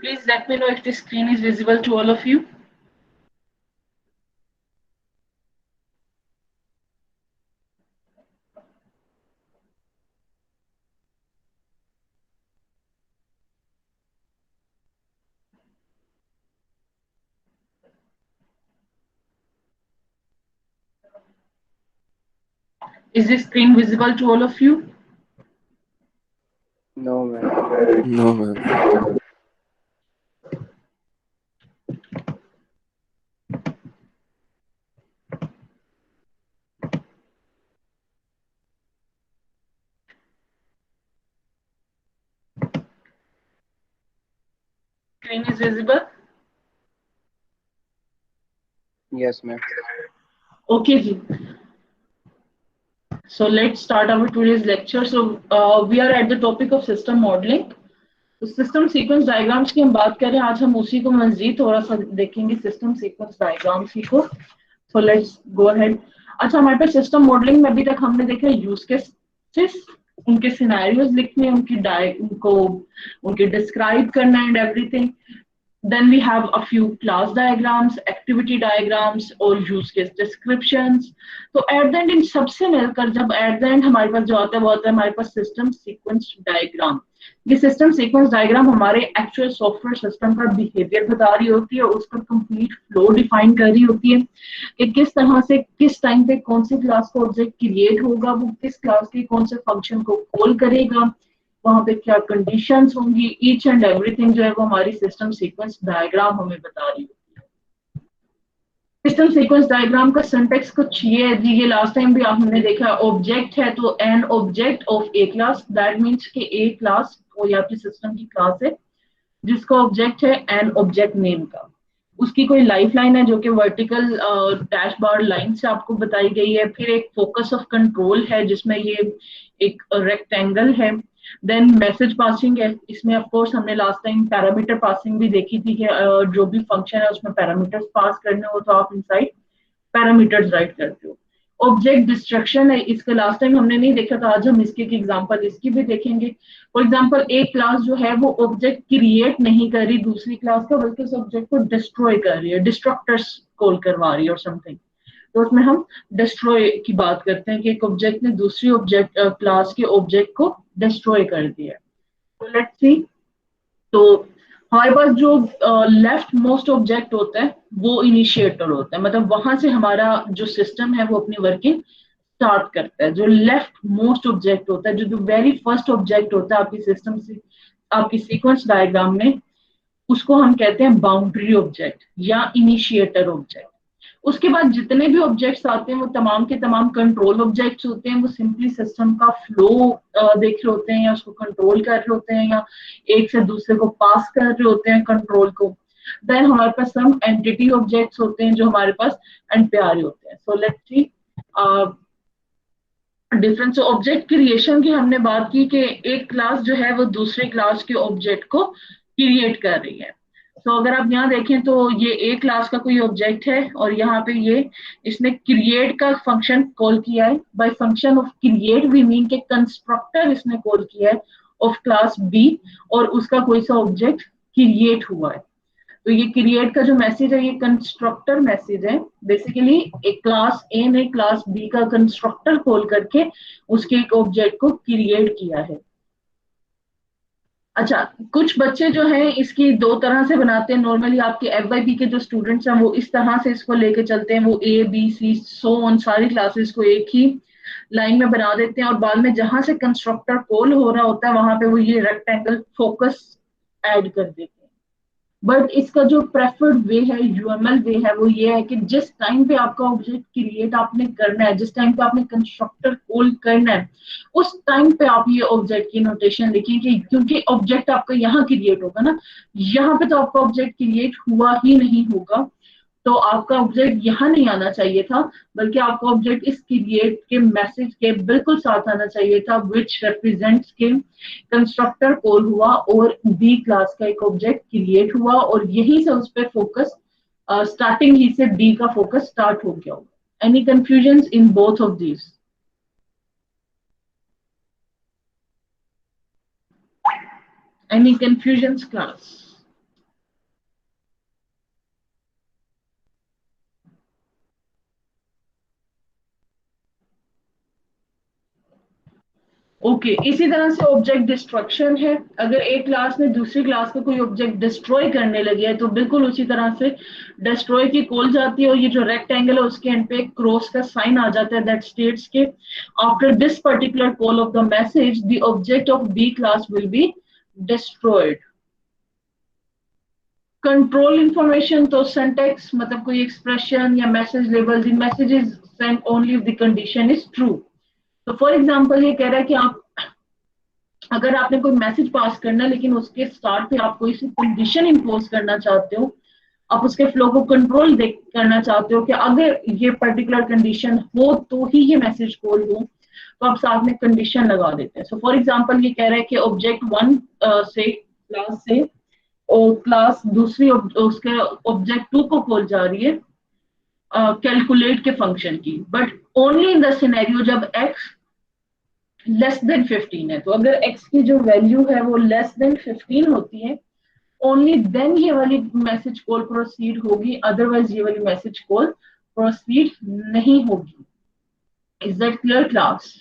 please let me know if the screen is visible to all of you? Is the screen visible to all of you? No, ma'am. No, ma'am. Screen is visible? Yes, ma'am. Okay, ji. So let's start our today's lecture. So we are at the topic of system modeling. तो system sequence diagrams की हम बात करें, आज हम उसी को मजीद थोड़ा सा देखेंगे, सिस्टम सीक्वेंस डायग्राम्स की को। So let's go ahead. अच्छा, हमारे पास सिस्टम मॉडलिंग में अभी तक हमने देखा यूज केसेस, उनके सिनेरियोज लिखने, उनके डिस्क्राइब करना and everything. Then we have a few class diagrams, activity diagrams और use case descriptions. तो at the end इन सबसे मिलकर जब at the end हमारे पास जो आता है वो आता है हमारे पास system sequence diagram. ये system sequence diagram हमारे actual software system का behavior बता रही होती है, उसका complete flow define कर रही होती है कि किस तरह से किस टाइम पे कौन सी क्लास का ऑब्जेक्ट क्रिएट होगा, वो किस क्लास के कौन से फंक्शन को कॉल करेगा, वहां पे क्या कंडीशंस होंगी, ईच एंड एवरीथिंग जो है वो हमारी सिस्टम सीक्वेंस डायग्राम हमें बता रही है। सिस्टम सीक्वेंस डायग्राम का सिंटेक्स कुछ ये है जी, ये लास्ट टाइम भी हमने देखा, ऑब्जेक्ट है तो an object of A class, that means कि ए क्लास वो या आपकी सिस्टम की क्लास है जिसका ऑब्जेक्ट है एन ऑब्जेक्ट नेम का, उसकी कोई लाइफ लाइन है जो कि वर्टिकल डैश बार लाइन से आपको बताई गई है, फिर एक फोकस ऑफ कंट्रोल है जिसमें ये एक रेक्टेंगल है, देन मैसेज पासिंग है, इसमें ऑफ कोर्स हमने लास्ट टाइम पैरामीटर पासिंग भी देखी थी कि जो भी फंक्शन है उसमें पैरामीटर्स पास करने हो तो आप इनसाइड पैरामीटर्स राइट करते हो। ऑब्जेक्ट डिस्ट्रक्शन है, इसका लास्ट टाइम हमने नहीं देखा था, आज हम इसके एग्जांपल इसकी भी देखेंगे। फॉर एग्जांपल एक क्लास जो है वो ऑब्जेक्ट क्रिएट नहीं कर रही दूसरी क्लास का, बल्कि उस ऑब्जेक्ट को डिस्ट्रॉय कर रही है, डिस्ट्रक्टर्स कॉल करवा रही है और समथिंग, तो उसमें हम डिस्ट्रॉय की बात करते हैं कि एक ऑब्जेक्ट ने दूसरी ऑब्जेक्ट क्लास के ऑब्जेक्ट को डिस्ट्रॉय कर दिया। तो लेट्स सी, तो हमारे पास जो लेफ्ट मोस्ट ऑब्जेक्ट होता है वो इनिशिएटर होता है, मतलब वहां से हमारा जो सिस्टम है वो अपनी वर्किंग स्टार्ट करता है। जो लेफ्ट मोस्ट ऑब्जेक्ट होता है, जो वेरी फर्स्ट ऑब्जेक्ट होता है आपकी सिस्टम से आपकी सीक्वेंस डायग्राम में, उसको हम कहते हैं बाउंड्री ऑब्जेक्ट या इनिशिएटर ऑब्जेक्ट। उसके बाद जितने भी ऑब्जेक्ट्स आते हैं वो तमाम के तमाम कंट्रोल ऑब्जेक्ट्स होते हैं, वो सिंपली सिस्टम का फ्लो देख रहे होते हैं या उसको कंट्रोल कर रहे होते हैं या एक से दूसरे को पास कर रहे होते हैं कंट्रोल को। देन हमारे पास सम एंटिटी ऑब्जेक्ट्स होते हैं जो हमारे पास एनपीआर होते हैं। So let's see difference object creation की हमने बात की कि एक क्लास जो है वो दूसरे क्लास के ऑब्जेक्ट को क्रिएट कर रही है। तो अगर आप यहाँ देखें तो ये एक क्लास का कोई ऑब्जेक्ट है और यहाँ पे ये इसने क्रिएट का फंक्शन कॉल किया है। By function of create we mean के कंस्ट्रक्टर इसने कॉल किया है ऑफ क्लास बी और उसका कोई सा ऑब्जेक्ट क्रिएट हुआ है। तो ये क्रिएट का जो मैसेज है ये कंस्ट्रक्टर मैसेज है, बेसिकली एक क्लास ए ने क्लास बी का कंस्ट्रक्टर कॉल करके उसके एक ऑब्जेक्ट को क्रिएट किया है। अच्छा, कुछ बच्चे जो हैं इसकी दो तरह से बनाते हैं, नॉर्मली आपके एफवाईपी के जो स्टूडेंट्स हैं वो इस तरह से इसको लेके चलते हैं, वो A B C so on सारी क्लासेस को एक ही लाइन में बना देते हैं और बाद में जहां से कंस्ट्रक्टर कॉल हो रहा होता है वहां पे वो ये रेक्टेंगल फोकस ऐड कर देते हैं। बट इसका जो प्रेफर्ड वे है, यूएमएल वे है, वो ये है कि जिस टाइम पे आपका ऑब्जेक्ट क्रिएट आपने करना है, जिस टाइम पे आपने कंस्ट्रक्टर कॉल करना है, उस टाइम पे आप ये ऑब्जेक्ट की नोटेशन लिखें कि क्योंकि ऑब्जेक्ट आपका यहाँ क्रिएट होगा ना, यहाँ पे तो आपका ऑब्जेक्ट क्रिएट हुआ ही नहीं होगा, तो आपका ऑब्जेक्ट यहाँ नहीं आना चाहिए था, बल्कि आपका ऑब्जेक्ट इस क्रिएट के मैसेज के बिल्कुल साथ आना चाहिए था, विच रिप्रेजेंट्स के कंस्ट्रक्टर कॉल हुआ और बी क्लास का एक ऑब्जेक्ट क्रिएट हुआ और यहीं से उस पर फोकस स्टार्टिंग ही से बी का फोकस स्टार्ट हो गया होगा। Any confusion in both of these? Any confusion class? Okay इसी तरह से ऑब्जेक्ट डिस्ट्रक्शन है, अगर एक क्लास में दूसरी क्लास का कोई ऑब्जेक्ट डिस्ट्रॉय करने लगे है तो बिल्कुल उसी तरह से डिस्ट्रॉय की कॉल जाती है, और ये जो रेक्टेंगल है उसके एंड पे क्रॉस का साइन आ जाता है दैट स्टेट्स के after this particular call of the message the object of B class will be destroyed. Control information तो सिंटैक्स मतलब कोई एक्सप्रेशन या message label, the message is sent only if the condition is true. तो for example ये कह रहा है कि आप अगर आपने कोई मैसेज पास करना है लेकिन उसके स्टार्ट पे आप कोई सी कंडीशन इम्पोज करना चाहते हो, आप उसके फ्लो को कंट्रोल करना चाहते हो कि अगर ये पर्टिकुलर कंडीशन हो तो ही ये मैसेज कॉल हो, तो आप साथ में कंडीशन लगा देते हैं। सो फॉर एग्जांपल ये कह रहा है कि ऑब्जेक्ट 1 से क्लास से और क्लास दूसरी उसके ऑब्जेक्ट 2 को कॉल जा रही है कैलकुलेट के फंक्शन की, but only in the scenario जब x लेस देन 15 है। तो अगर x की जो वैल्यू है वो लेस देन 15 होती है, ओनली देन ये वाली मैसेज कॉल प्रोसीड होगी, अदरवाइज ये वाली मैसेज कॉल प्रोसीड नहीं होगी। Is that clear class?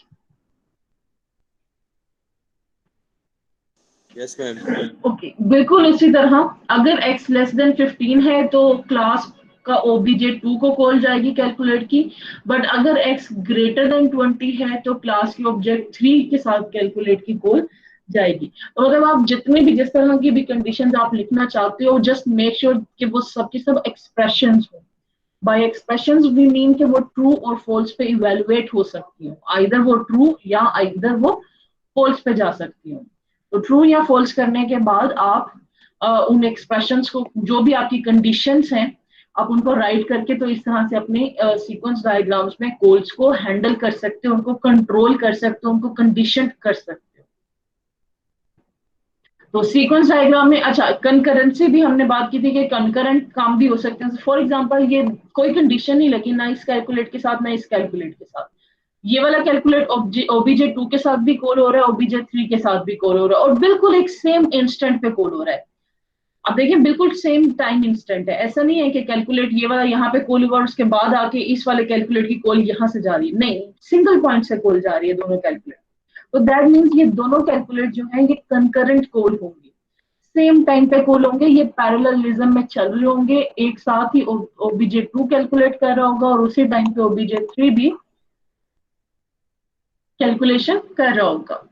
Yes ma'am. Okay बिल्कुल इसी तरह अगर x लेस देन 15 है तो क्लास का obj2 को कॉल जाएगी कैलकुलेट की, बट अगर x ग्रेटर देन 20 है तो क्लास की ऑब्जेक्ट 3 के साथ कैलकुलेट की कॉल जाएगी। तो मतलब आप जितने भी जिस तरह की भी कंडीशंस आप लिखना चाहते हो जस्ट मेक श्योर कि वो सबके सब एक्सप्रेशंस हो। बाय एक्सप्रेशंस वी मीन कि वो ट्रू और फॉल्स पे इवेलुएट हो सकती हो, आइदर वो ट्रू या आइदर वो फॉल्स पे जा सकती हो। तो ट्रू या फॉल्स करने के बाद आप उन एक्सप्रेशंस को जो भी आपकी कंडीशंस हैं आप उनको राइट करके तो इस तरह से अपने सीक्वेंस डायग्राम्स में कॉल्स को हैंडल कर सकते हो, उनको कंट्रोल कर सकते हो, उनको कंडीशन कर सकते हो। तो सीक्वेंस डायग्राम में अच्छा कंकरेंसी भी हमने बात की थी कि कंकरेंट काम भी हो सकते हैं। फॉर एग्जांपल ये कोई कंडीशन नहीं लगी ना इस कैलकुलेट के साथ ना इस कैलकुलेट के साथ, ये वाला कैलकुलेट obj2 के साथ भी कॉल हो रहा है, obj3 के साथ भी कॉल हो रहा है, और बिल्कुल एक सेम इंस्टेंट पे कॉल हो रहा है। अब देखिए बिल्कुल सेम टाइम इंस्टेंट है, ऐसा नहीं है कि कैलकुलेट ये वाला यहाँ पे कॉल हुआ और उसके बाद आके इस वाले कैलकुलेट की कॉल यहाँ से जा रही है, नहीं सिंगल पॉइंट से कॉल जा रही है दोनों कैलकुलेट। तो दैट मीन्स ये दोनों कैलकुलेट जो है ये कंकरेंट कॉल होंगे, सेम टाइम पे कॉल होंगे, ये पैरेललिज्म में चल रहे होंगे, एक साथ ही obj2 कैलकुलेट कर रहा होगा और उसी टाइम पे obj3 भी कैलकुलेशन कर रहा होगा।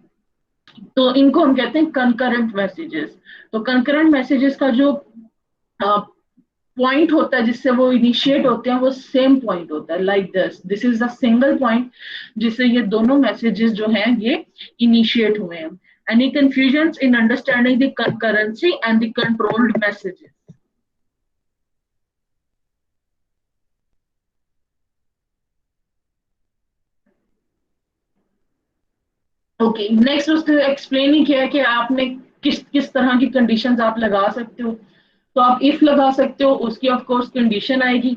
तो इनको हम कहते हैं कंकरेंट मैसेजेस। तो कंकरेंट मैसेजेस का जो पॉइंट होता है जिससे वो इनिशिएट होते हैं वो सेम पॉइंट होता है, like this is the single point जिससे ये दोनों मैसेजेस जो हैं ये इनिशिएट हुए हैं। Any confusion in understanding the concurrency and the controlled messages? Okay next उसने एक्सप्लेन ही किया है कि आपने किस किस तरह की कंडीशंस आप लगा सकते हो। तो आप इफ लगा सकते हो, उसकी ऑफ कोर्स कंडीशन आएगी।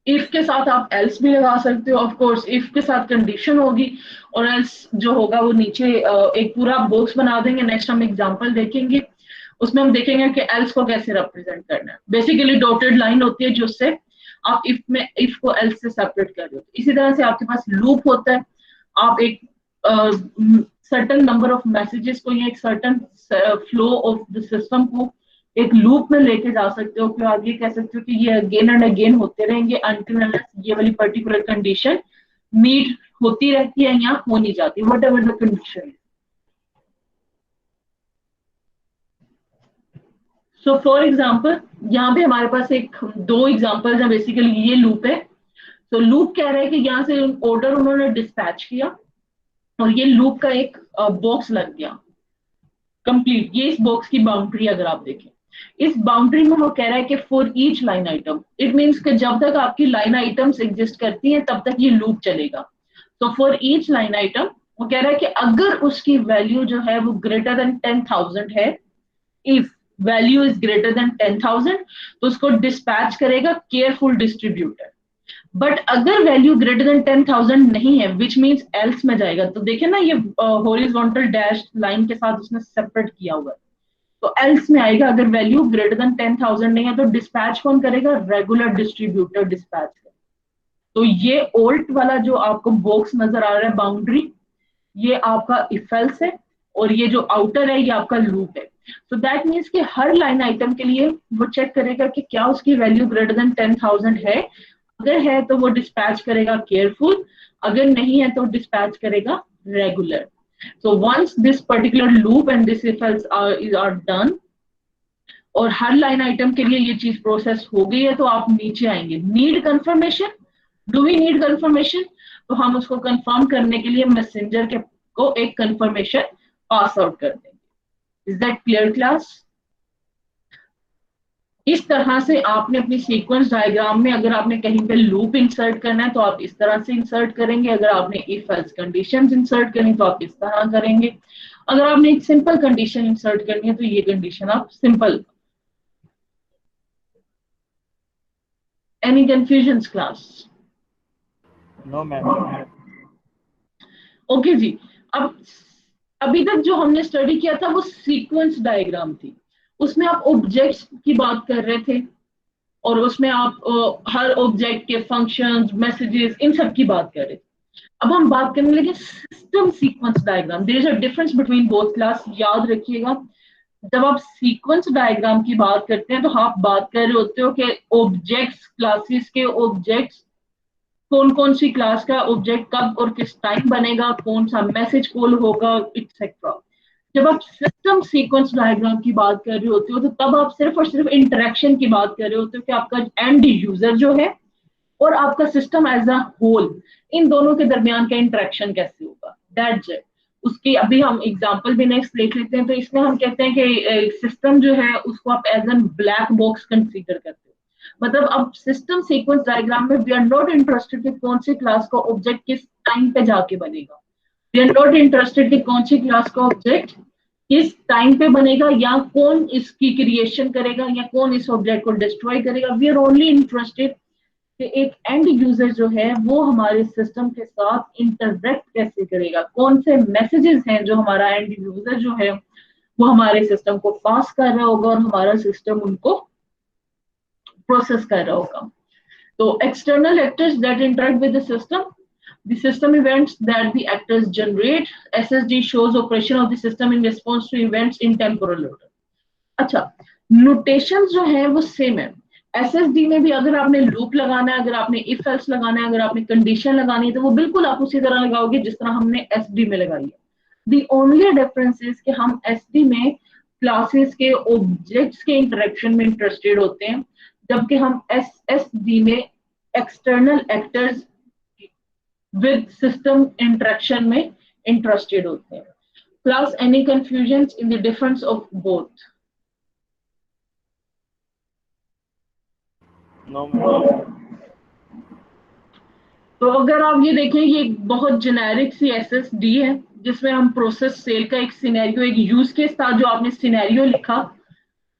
इफ के साथ आप एल्स भी लगा सकते हो, ऑफ कोर्स इफ के साथ कंडीशन होगी और एल्स जो होगा वो नीचे एक पूरा बॉक्स बना देंगे। नेक्स्ट हम एग्जांपल देखेंगे, उसमें हम देखेंगे कि एल्स को कैसे रिप्रेजेंट करना है। बेसिकली डॉटेड लाइन होती है जिससे आप इफ में इफ को एल्स से सेपरेट कर रहे हो। इसी तरह से आपके पास लूप होता है, आप एक सर्टन नंबर ऑफ मैसेजेस को या एक certain flow of the system को एक लूप में लेके जा सकते हो, फिर आप ये कह सकते हो कि ये अगेन एंड अगेन होते रहेंगे अनटिल अनलेस ये वाली पर्टिकुलर कंडीशन मीट होती रहती है या हो नहीं जाती, what ever the condition. So for example यहाँ पे हमारे पास एक दो एग्जाम्पल्स हैं, बेसिकली ये लूप है। तो लूप कह रहा है कि यहाँ से ऑर्डर उन्होंने डिस्पैच किया और ये लूप का एक बॉक्स लग गया कंप्लीट। ये इस बॉक्स की बाउंड्री अगर आप देखें, इस बाउंड्री में वो कह रहा है कि for each line item, it means कि जब तक आपकी लाइन आइटम्स एग्जिस्ट करती हैं तब तक ये लूप चलेगा। तो फॉर ईच लाइन आइटम वो कह रहा है कि अगर उसकी वैल्यू जो है वो ग्रेटर देन 10,000 है, if value is greater than 10,000 तो उसको डिस्पैच करेगा केयरफुल डिस्ट्रीब्यूटर। बट अगर वैल्यू ग्रेटर देन 10,000 नहीं है विच मीन्स एल्स में जाएगा। तो देखें ना ये हॉरिजॉन्टल डैश लाइन के साथ उसने सेपरेट किया हुआ है, तो एल्स में आएगा। अगर वैल्यू ग्रेटर देन 10,000 नहीं है तो डिस्पैच कौन करेगा? रेगुलर डिस्ट्रीब्यूटर डिस्पैच करेगा। तो ये ओल्ट वाला जो आपको बॉक्स नजर आ रहा है बाउंड्री, ये आपका इफ एल्स है, और ये जो आउटर है ये आपका लूप है। सो दैट मीन्स कि हर लाइन आइटम के लिए वो चेक करेगा कि क्या उसकी वैल्यू ग्रेटर देन 10,000 है। अगर है तो वो डिस्पैच करेगा केयरफुल, अगर नहीं है तो डिस्पैच करेगा regular. So once this particular loop and this if else are done, और हर लाइन आइटम के लिए ये चीज प्रोसेस हो गई है, तो आप नीचे आएंगे need confirmation. Do we need confirmation? तो हम उसको कंफर्म करने के लिए मैसेंजर के को एक कंफर्मेशन पास आउट कर देंगे। Is that clear class? इस तरह से आपने अपनी सीक्वेंस डायग्राम में, अगर आपने कहीं पे लूप इंसर्ट करना है तो आप इस तरह से इंसर्ट करेंगे, अगर आपने इफ एल्स कंडीशंस इंसर्ट करनी तो आप इस तरह करेंगे, अगर आपने एक सिंपल कंडीशन इंसर्ट करनी है तो ये कंडीशन आप simple. Any confusions class? No ma'am. Okay जी। अब अभी तक जो हमने स्टडी किया था वो सीक्वेंस डायग्राम थी, उसमें आप ऑब्जेक्ट्स की बात कर रहे थे, और उसमें आप हर ऑब्जेक्ट के फंक्शंस, मैसेजेस, इन सब की बात कर रहे थे। अब हम बात करने लगे system sequence diagram. There is a difference between both class, याद रखिएगा। जब आप सीक्वेंस डायग्राम की बात करते हैं तो आप बात कर रहे होते हो कि ऑब्जेक्ट्स, क्लासेस के ऑब्जेक्ट्स, कौन कौन सी क्लास का ऑब्जेक्ट कब और किस टाइम बनेगा, कौन सा मैसेज कॉल होगा, एक्सेट्रा। जब आप सिस्टम सीक्वेंस डायग्राम की बात कर रहे होते हो तो तब आप सिर्फ और सिर्फ इंटरेक्शन की बात कर रहे होते हो कि आपका एंड यूजर जो है और आपका सिस्टम एज अ होल, इन दोनों के दरमियान का इंटरेक्शन कैसे होगा, दैट्स इट। उसकी अभी हम एग्जांपल भी नेक्स्ट देख लेते हैं। तो इसमें हम कहते हैं कि सिस्टम जो है उसको आप as an black box consider करते हो। मतलब अब सिस्टम सीक्वेंस डायग्राम में वी आर नॉट इंटरेस्टेड कि कौन सी क्लास का ऑब्जेक्ट किस टाइम पे जाके बनेगा, वी आर नॉट इंटरेस्टेड कि कौन सी क्लास का ऑब्जेक्ट किस टाइम पे बनेगा, या कौन इसकी क्रिएशन करेगा, या कौन इस ऑब्जेक्ट को डिस्ट्रॉय करेगा। वी आर ओनली इंटरेस्टेड कि एक एंड यूजर जो है वो हमारे सिस्टम के साथ इंटरेक्ट कैसे करेगा, कौन से मैसेजेस हैं जो हमारा एंड यूजर जो है वो हमारे सिस्टम को पास कर रहा होगा और हमारा सिस्टम उनको प्रोसेस कर रहा होगा। तो external actors that interact with the system events that the actors generate, SSD shows operation of the system in response to events in temporal order। अच्छा, नोटेशंस जो है वो सेम है। एसएसडी में भी अगर आपने लूप लगाना है, अगर आपने इफ एल्स लगाना है, अगर आपने कंडीशन लगानी है तो वो बिल्कुल आप उसी तरह लगाओगे जिस तरह हमने एसडी में लगाई है। दी ओनली डिफरेंस इज कि हम एसडी में क्लासेस के ऑब्जेक्ट्स के इंटरेक्शन में इंटरेस्टेड होते हैं, जबकि हम एसएसडी में external actors with system interaction में इंटरेस्टेड होते हैं। Class, any confusions in the difference of both? No ma'am. तो अगर आप ये देखें, ये एक बहुत जेनेरिक सी एसएसडी है जिसमें हम प्रोसेस सेल का एक सिनेरियो, एक यूज केस था जो आपने सिनेरियो लिखा,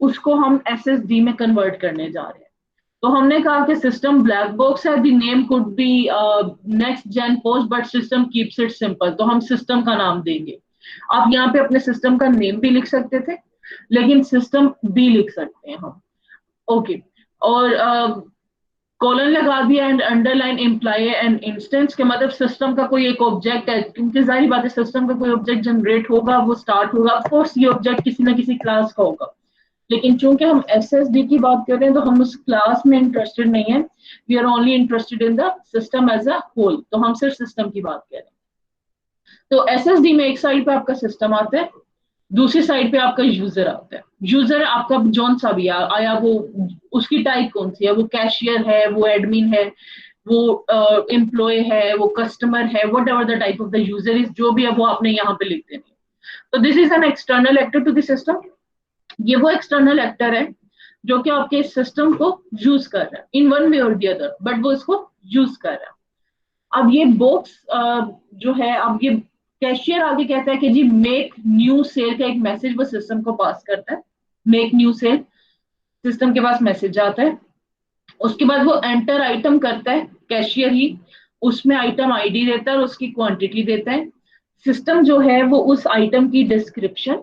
उसको हम एसएसडी में कन्वर्ट करने जा रहे हैं। तो हमने कहा कि सिस्टम ब्लैक बॉक्स है, the name could be next gen post but system keeps it simple, तो हम सिस्टम का नाम देंगे। आप यहाँ पे अपने सिस्टम का नेम भी लिख सकते थे, लेकिन सिस्टम भी लिख सकते हैं हम। ओके, और कॉलन लगा दिया and underline imply and instance के मतलब सिस्टम का कोई एक ऑब्जेक्ट है, क्योंकि जाहिर बात है सिस्टम का कोई ऑब्जेक्ट जनरेट होगा, वो स्टार्ट होगा, ऑफ कोर्स ये ऑब्जेक्ट किसी ना किसी क्लास का होगा। लेकिन चूंकि हम एसएसडी की बात कर रहे हैं तो हम उस क्लास में इंटरेस्टेड नहीं है, we are only interested in the system as a whole, तो हम सिर्फ सिस्टम की बात कर रहे हैं। तो एसएसडी में एक साइड पे आपका सिस्टम आता है, दूसरी साइड पे आपका यूजर आता है। यूजर आपका जौन सा भी आया, वो उसकी टाइप कौन सी है, वो कैशियर है, वो एडमिन है, वो एम्प्लॉय है, वो कस्टमर है, what ever the type of the user is, जो भी है वो आपने यहाँ पे लिख देनी है। तो this is an external actor to the system. ये वो एक्सटर्नल एक्टर है जो कि आपके सिस्टम को यूज कर रहा है इन वन वे और द अदर, बट वो इसको यूज कर रहा है। अब ये बॉक्स जो है, अब ये कैशियर आगे कहता है कि जी मेक न्यू सेल का एक मैसेज वो सिस्टम को पास करता है, मेक न्यू सेल, सिस्टम के पास मैसेज आता है। उसके बाद वो एंटर आइटम करता है कैशियर ही, उसमें आइटम आईडी देता है और उसकी क्वांटिटी देता है। सिस्टम जो है वो उस आइटम की डिस्क्रिप्शन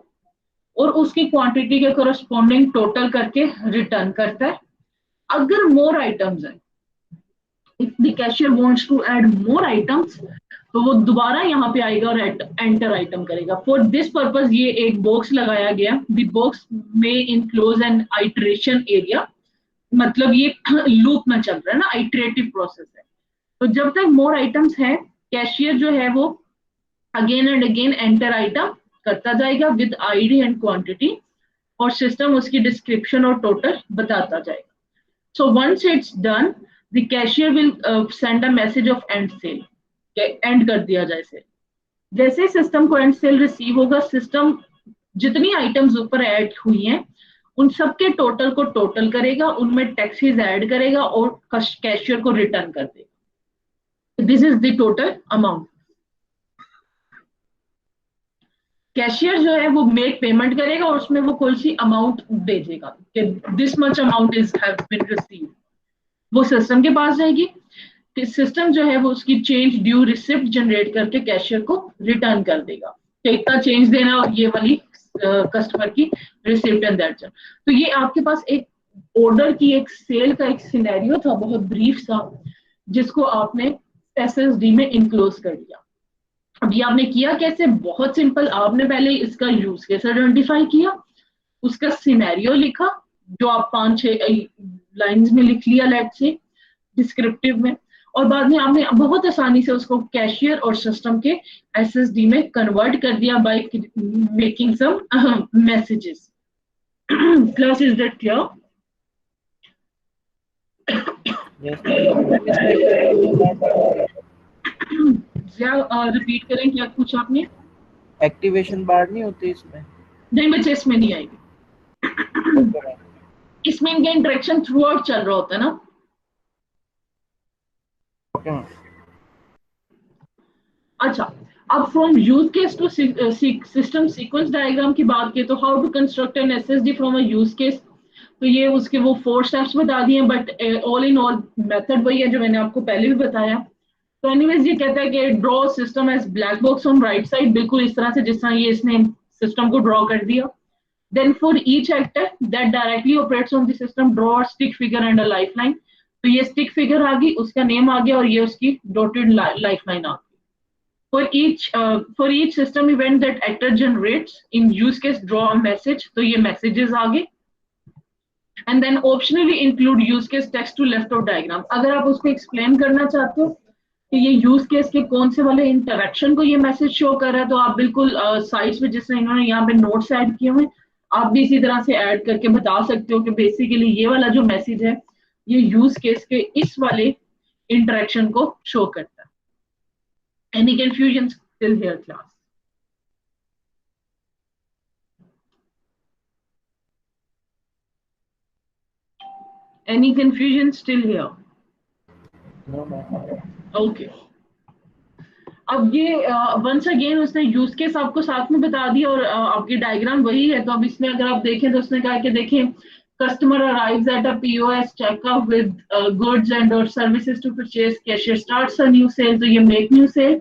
और उसकी क्वांटिटी के कोरस्पॉन्डिंग टोटल करके रिटर्न करता है। अगर मोर आइटम्स हैं if the cashier wants to add more items, तो वो दोबारा यहाँ पे आएगा और एंटर आइटम करेगा। फॉर दिस पर्पज ये एक बॉक्स लगाया गया, द बॉक्स में इनक्लोज एन आइटरेशन एरिया, मतलब ये लूप में चल रहा है ना, आइटरेटिव प्रोसेस है। तो जब तक मोर आइटम्स है, कैशियर जो है वो again and again enter item करता जाएगा विद आईडी एंड क्वांटिटी, और सिस्टम उसकी डिस्क्रिप्शन और टोटल बताता जाएगा। So once it's done, the cashier will send a message of end sale, and कर दिया जाए सेल। जैसे सिस्टम को एंड सेल रिसीव होगा, सिस्टम जितनी आइटम्स ऊपर ऐड हुई हैं उन सबके टोटल को टोटल करेगा, उनमें टैक्सेस ऐड करेगा और कैशियर को रिटर्न कर देगा। This is the total amount. Cashier जो है वो मेक पेमेंट करेगा और उसमें वो कोई सी अमाउंट भेजेगा कि this much amount is have been received, वो सिस्टम के पास जाएगी। सिस्टम जो है वो उसकी चेंज ड्यू रिसिप्ट जनरेट करके कैशियर को रिटर्न कर देगा कि इतना चेंज देना और ये वाली कस्टमर की रिसिप्ट एंड दैट। तो ये आपके पास एक ऑर्डर की एक सेल का एक सिनेरियो था, बहुत ब्रीफ सा, जिसको आपने एसएसडी में इनक्लोज कर दिया। अब ये आपने किया कैसे? बहुत सिंपल, आपने पहले इसका यूज केस आइडेंटिफाई किया, उसका सिनेरियो लिखा जो आप 5-6 लाइंस में लिख लिया लेट से डिस्क्रिप्टिव में, और बाद में आपने बहुत आसानी से उसको कैशियर और सिस्टम के एसएसडी में कन्वर्ट कर दिया by making some messages. Class is that clear? Repeat करें, क्या पूछा आपने? एक्टिवेशन बार नहीं होती इसमें? नहीं बच्चे, इसमें नहीं आएगी। इसमें इनका इंटरेक्शन थ्रू आउट चल रहा होता है ना। अच्छा, अब from use case to system sequence diagram की बात की, तो how to construct an SSD from a use case, तो ये उसके वो 4 स्टेप्स बता दिए, but all in all method वही है जो मैंने आपको पहले भी बताया। तो एनीवेज ये कहता है कि draw system as black box on right side, बिल्कुल इस तरह से जिस तरह ये इसने सिस्टम को ड्रॉ कर दिया। Then for each actor that directly operates on the system, draw stick figure and a lifeline. तो ये स्टिक फिगर आ गई, उसका नेम आ गया, और ये उसकी डॉटेड लाइफलाइन आ गई। For each system event that actor generates, in use case draw a message, तो ये messages आ गए। And then optionally include use case text to left of diagram। अगर आप उसको explain करना चाहते हो कि ये use case के कौन से वाले interaction को ये message show कर रहा है, तो आप बिल्कुल sites पे जिससे इन्होंने यहाँ पे notes add किए हुए, आप भी इसी तरह से add करके बता सकते हो कि basically ये वाला जो message है ये use case के इस वाले interaction को show करता है। Any confusion still here, class? Any confusion still here? No, ma'am. Okay. अब ये वंस अगेन उसने यूज केस आपको साथ में बता दिया, और आपकी डायग्राम वही है। तो अब इसमें अगर आप देखें तो उसने कहा कि देखें, customer arrives at a POS checkout with goods and और services to purchase, cashier starts a new sale, तो ये मेक न्यू सेल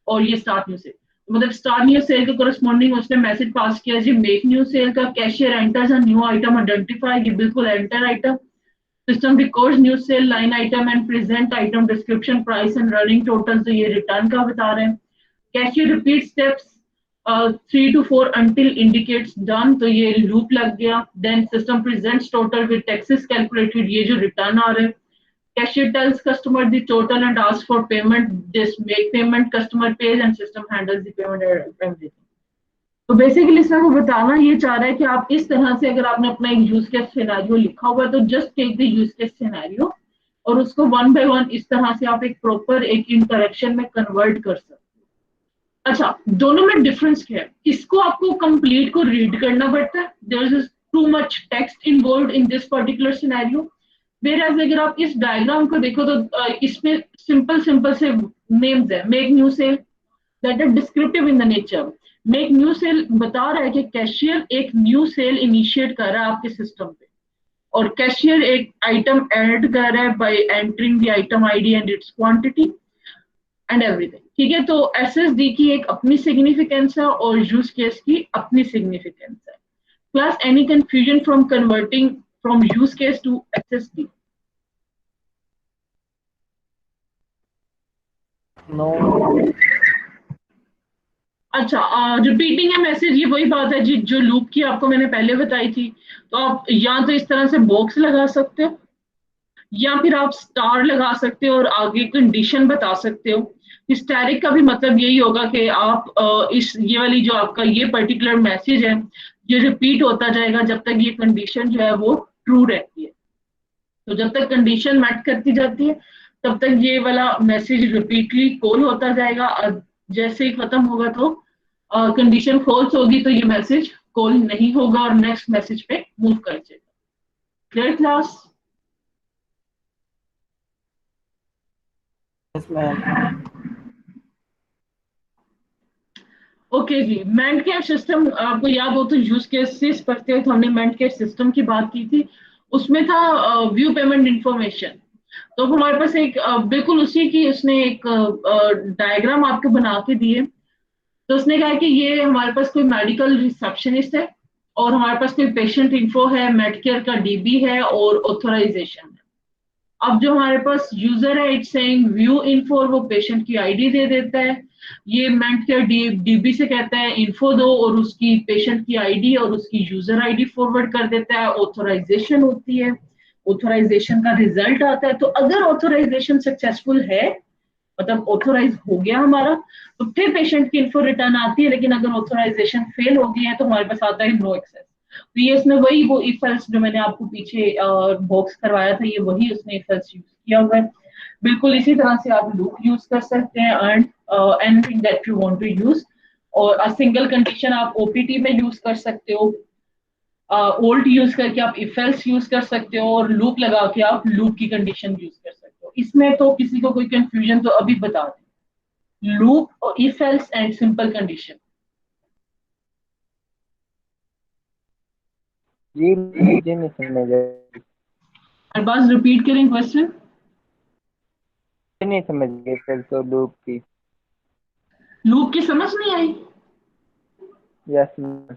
और ये स्टार्ट न्यू सेल, मतलब स्टार्ट न्यू सेल के कोरस्पॉन्डिंग उसने मैसेज पास किया जी मेक न्यू सेल का। Cashier enters a new item identify, ये बिल्कुल enter item. System records new sale line item and present item description price and running total, तो ये return का बता रहे हैं। Cashier repeat steps 3 to 4 until indicates done, तो ये लूप लग गया। Then system presents total with taxes calculated, ये जो रिटर्न आ रहे हैं। Cashier tells customer the total and asks for payment. This make payment, customer pays and system handles the payment and everything. तो basically इसमें वो बताना ये चाह रहा है कि आप इस तरह से अगर आपने अपना एक यूज केस सिनेरियो लिखा हुआ है तो just take the use case scenario और उसको 1 by 1 इस तरह से आप एक प्रॉपर एक इंटरेक्शन में कन्वर्ट कर सकते हो। अच्छा, दोनों में डिफरेंस क्या है? इसको आपको कंप्लीट को रीड करना पड़ता है, there is too much text involved in this particular scenario. Whereas अगर आप इस डायग्राम को देखो तो इसमें सिंपल से नेम्स है। Make new sale that is descriptive in the nature. Make new sale बता रहा है कि कैशियर एक न्यू सेल इनिशिएट कर रहा है आपके सिस्टम पे, और कैशियर एक आइटम ऐड कर रहा है bye entering the item ID and it's quantity and everything. ठीक है, तो एसएसडी की एक अपनी सिग्निफिकेंस है और यूज केस की अपनी सिग्निफिकेंस है। Plus any confusion from converting from use case to SSD? No. अच्छा, रिपीटिंग है मैसेज, ये वही बात है जी जो लूप की आपको मैंने पहले बताई थी। तो आप या तो इस तरह से बॉक्स लगा सकते हो, या फिर आप स्टार लगा सकते हो और आगे कंडीशन बता सकते हो। हिस्टेरिक का भी मतलब यही होगा कि आप इस ये वाली जो आपका ये पर्टिकुलर मैसेज है, ये रिपीट होता जाएगा जब तक ये कंडीशन जो है वो ट्रू रहती है। तो जब तक कंडीशन मैच करती जाती है तब तक ये वाला मैसेज रिपीटली कॉल होता जाएगा, और जैसे ही खत्म होगा तो कंडीशन फॉल्स होगी तो ये मैसेज कॉल नहीं होगा और नेक्स्ट मैसेज पे मूव कर जाएगा। Clear class? Yes ma'am. Okay जी, मेंट केयर सिस्टम आपको याद हो तो यूज केसेस पढ़ते हैं तो हमने मेंट केयर सिस्टम की बात की थी। उसमें था व्यू पेमेंट इंफॉर्मेशन। तो हमारे पास एक बिल्कुल उसी की उसने एक डायग्राम आपको बना के दिए। तो उसने कहा कि ये हमारे पास कोई मेडिकल रिसेप्शनिस्ट है और हमारे पास कोई पेशेंट इन्फो है, मेडकेयर का डीबी है और ऑथराइजेशन है। अब जो हमारे पास यूजर है इट्स सेइंग व्यू इन्फो, वो पेशेंट की आईडी दे देता है। ये मेडकेयर डीबी से कहता है इन्फो दो और उसकी पेशेंट की आईडी और उसकी यूजर आईडी फॉरवर्ड कर देता है। ऑथराइजेशन होती है, ऑथराइजेशन का रिजल्ट आता है। तो अगर ऑथराइजेशन सक्सेसफुल है मतलब ऑथोराइज हो गया हमारा, तो फिर पेशेंट की इन्फो रिटर्न आती है। लेकिन अगर ऑथोराइजेशन फेल हो गई है तो हमारे पास आता है नो एक्सेस। तो ये इसमें वही वो इफ एल्स जो मैंने आपको पीछे बॉक्स करवाया था, ये वही उसने इफ एल्स यूज किया हुआ है। बिल्कुल इसी तरह से आप लूप यूज कर सकते हैं and anything that you want to use. और सिंगल कंडीशन आप ओपीटी में यूज कर सकते हो, ओल्ट यूज करके आप इफ एल्स यूज कर सकते हो, और लूप लगा के आप लूप की कंडीशन यूज कर सकते हो। इसमें तो किसी को कोई कंफ्यूजन तो अभी बता दें। लूप और if else and simple condition. जी मुझे नहीं समझ आई। हर बार रिपीट करें क्वेश्चन। नहीं समझ गए फिर तो लूप की। लूप की समझ नहीं आई? Yes ma'am.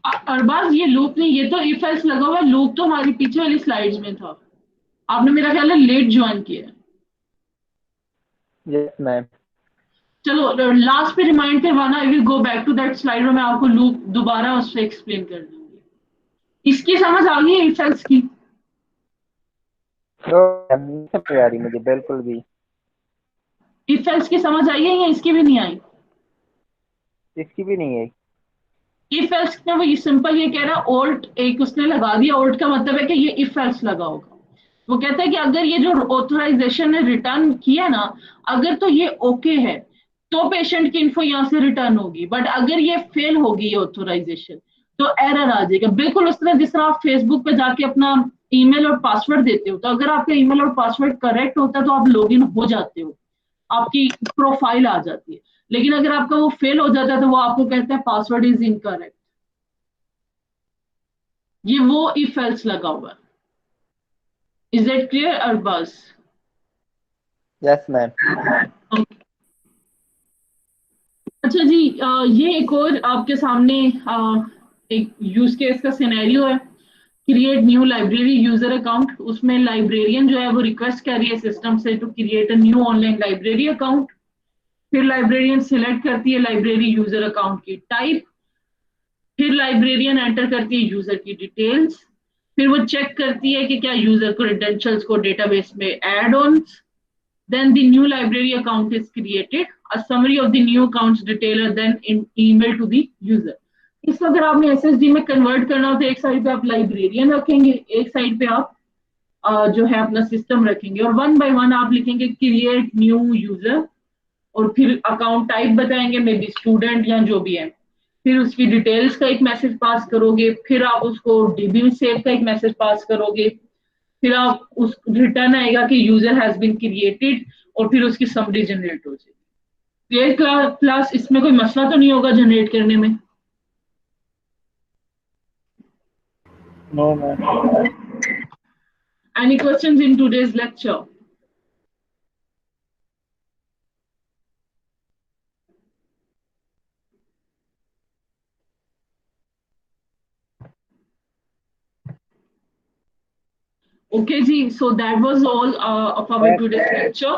अरबाज ये लूप नहीं, ये तो इफ एल्स लगा हुआ है। लूप तो हमारी पीछे वाली स्लाइड्स में था, आपने मेरा ख्याल है लेट ज्वाइन किया है। Yes ma'am. चलो लास्ट पे रिमाइंड करवाना, I will go back to that slide और मैं आपको लूप दोबारा उससे एक्सप्लेन कर दूंगी। इसकी समझ आ गई है इफ एल्स की? तो नहीं समझ आ रही मुझे बिल्कुल भी। इफ एल्स की समझ आई है या इसकी भी नहीं आई? इसकी भी नहीं आई। इफ एल्स में वो सिंपल ये कह रहा है, ओल्ट एक उसने लगा दिया। ओल्ट का मतलब है कि ये इफ एल्स लगा होगा। वो कहता है कि अगर ये जो ऑथराइजेशन ने रिटर्न किया ना, अगर तो ये ओके है तो पेशेंट की इन्फो यहाँ से रिटर्न होगी। बट अगर ये फेल होगी ये ऑथराइजेशन तो एरर आ जाएगा। बिल्कुल उस तरह जिस तरह आप फेसबुक पे जाके अपना ईमेल और पासवर्ड देते हो, तो अगर आपका ईमेल और पासवर्ड करेक्ट होता है तो आप लॉगिन हो जाते हो, आपकी प्रोफाइल आ जाती है। लेकिन अगर आपका वो फेल हो जाता है तो वो आपको कहता है पासवर्ड इज इनकरेक्ट। ये वो इफ एल्स लगा हुआ है। Is that clear Arbaaz? Yes ma'am. अच्छा जी, ये एक और आपके सामने एक यूज केस का सिनेरियो है। Create new library user account. उसमें लाइब्रेरियन जो है वो रिक्वेस्ट कर रही है सिस्टम से to create a new online library account. फिर लाइब्रेरियन सिलेक्ट करती है लाइब्रेरी यूजर अकाउंट की टाइप। फिर लाइब्रेरियन एंटर करती है यूजर की डिटेल्स। फिर वो चेक करती है कि क्या यूजर क्रेडेंशियल्स को डेटाबेस में add on. Then the new library account is created. A summary of the new accounts detail are then email to the user. इसको अगर आपने एसएसडी में कन्वर्ट करना हो तो एक साइड पे आप लाइब्रेरियन रखेंगे, एक साइड पे आप जो है अपना सिस्टम रखेंगे, और वन बाय वन आप लिखेंगे क्रिएट न्यू यूजर, और फिर अकाउंट टाइप बताएंगे, मे बी स्टूडेंट या जो भी है। फिर उसकी डिटेल्स का एक मैसेज पास करोगे, फिर आप उसको डीबी सेव का एक मैसेज पास करोगे। फिर आप उस रिटर्न आएगा कि यूजर हैज बीन क्रिएटेड, और फिर उसकी समरी जनरेट हो जाएगी। Clear class? इसमें कोई मसला तो नहीं होगा जनरेट करने में? No ma'am. Any questions in today's lecture? Okay ji, so that was all of our today's lecture.